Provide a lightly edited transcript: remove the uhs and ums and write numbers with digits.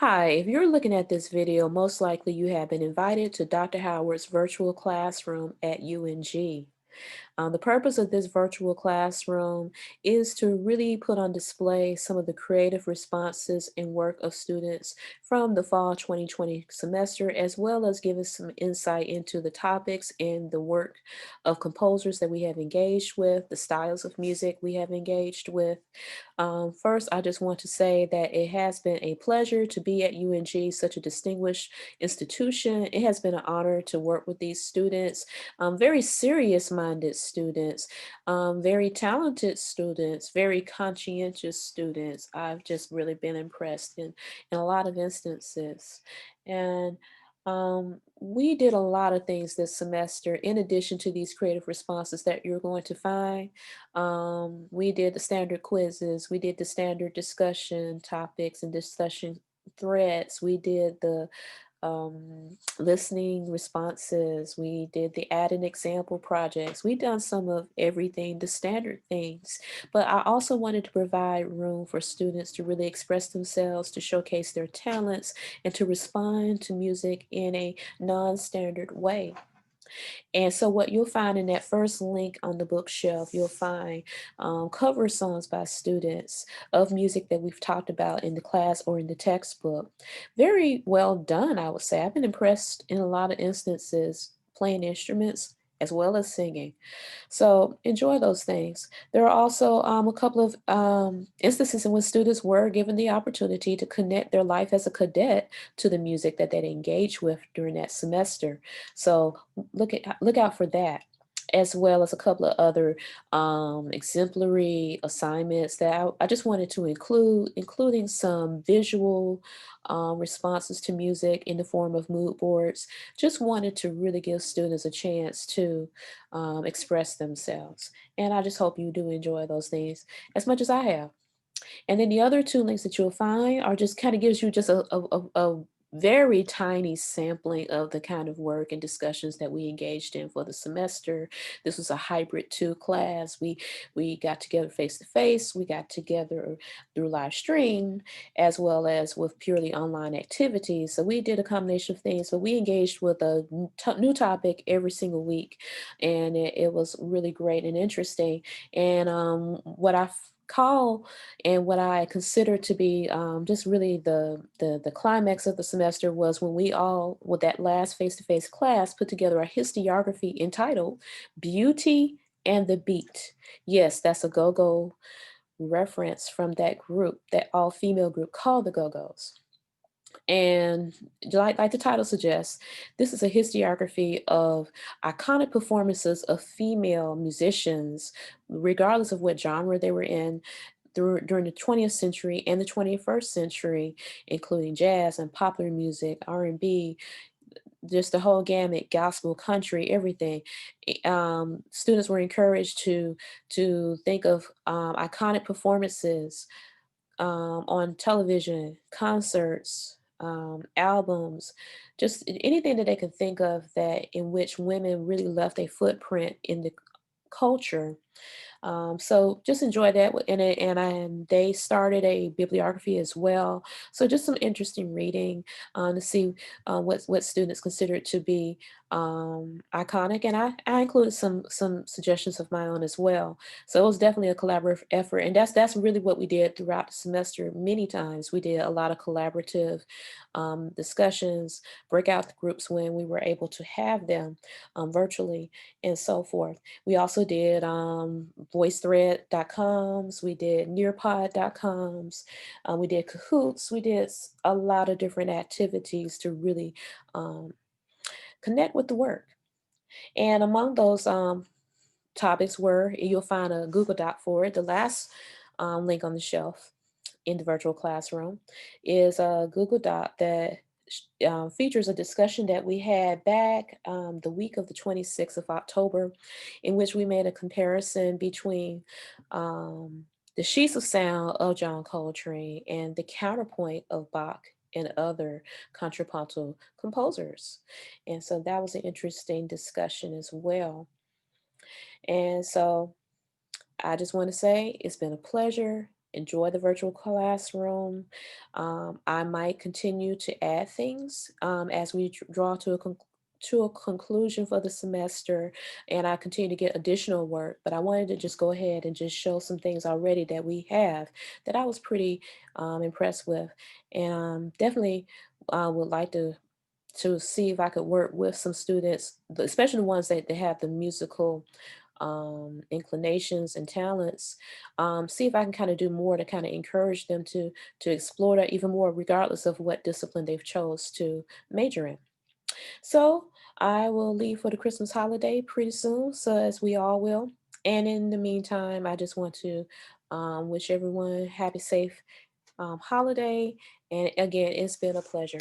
Hi, if you're looking at this video, most likely you have been invited to Dr. Howard's virtual classroom at UNG. The purpose of this virtual classroom is to really put on display some of the creative responses and work of students from the fall 2020 semester, as well as give us some insight into the topics and the work of composers that we have engaged with, the styles of music we have engaged with. First, I just want to say that it has been a pleasure to be at UNG, such a distinguished institution. It has been an honor to work with these students, very serious minded students, very talented students, very conscientious students. I've just really been impressed in a lot of instances. And we did a lot of things this semester in addition to these creative responses that you're going to find. We did the standard quizzes, we did the standard discussion topics and discussion threads, we did the listening responses, we did the add an example projects, we done some of everything, the standard things. But I also wanted to provide room for students to really express themselves, to showcase their talents, and to respond to music in a non-standard way. And so what you'll find in that first link on the bookshelf, you'll find cover songs by students of music that we've talked about in the class or in the textbook. Very well done, I would say. I've been impressed in a lot of instances playing instruments as well as singing. So enjoy those things. There are also a couple of instances in which students were given the opportunity to connect their life as a cadet to the music that they engaged with during that semester. So look out for that, as well as a couple of other exemplary assignments that I just wanted to include, including some visual responses to music in the form of mood boards. Just wanted to really give students a chance to express themselves. And I just hope you do enjoy those things as much as I have. And then the other two links that you'll find are just kind of gives you just a very tiny sampling of the kind of work and discussions that we engaged in for the semester. This was a hybrid two class. We got together face to face. We got together through live stream, as well as with purely online activities. So we did a combination of things. But we engaged with a new topic every single week, and it was really great and interesting. And what I call and what I consider to be just really the climax of the semester was when we all, with that last face-to-face class, put together a historiography entitled Beauty and the Beat. Yes, that's a go-go reference from that group, that all-female group called the Go-Go's. And like the title suggests, this is a historiography of iconic performances of female musicians, regardless of what genre they were in, during the 20th century and the 21st century, including jazz and popular music, R&B, just the whole gamut, gospel, country, everything. Students were encouraged to think of iconic performances on television, concerts, albums, just anything that they could think of that in which women really left a footprint in the culture. So just enjoy that in it, and they started a bibliography as well. So just some interesting reading to see what students consider to be iconic, and I included some suggestions of my own as well. So it was definitely a collaborative effort, and that's really what we did throughout the semester. Many times we did a lot of collaborative discussions, breakout groups when we were able to have them virtually, and so forth. We also did voicethread.coms, we did nearpod.coms, we did Cahoots, we did a lot of different activities to really um, connect with the work. And among those topics were, you'll find a Google Doc for it. The last link on the shelf in the virtual classroom is a Google Doc that features a discussion that we had back the week of the 26th of October, in which we made a comparison between the sheets of sound of John Coltrane and the counterpoint of Bach and other contrapuntal composers. And so that was an interesting discussion as well. And so I just want to say it's been a pleasure. enjoy the virtual classroom. I might continue to add things as we draw to a conclusion for the semester, and I continue to get additional work. But I wanted to just go ahead and just show some things already that we have that I was pretty impressed with, and definitely would like to see if I could work with some students, especially the ones that they have the musical inclinations and talents. See if I can kind of do more to kind of encourage them to explore that even more, regardless of what discipline they've chose to major in. So I will leave for the Christmas holiday pretty soon, so as we all will. And in the meantime, I just want to wish everyone happy, safe holiday. And again, it's been a pleasure.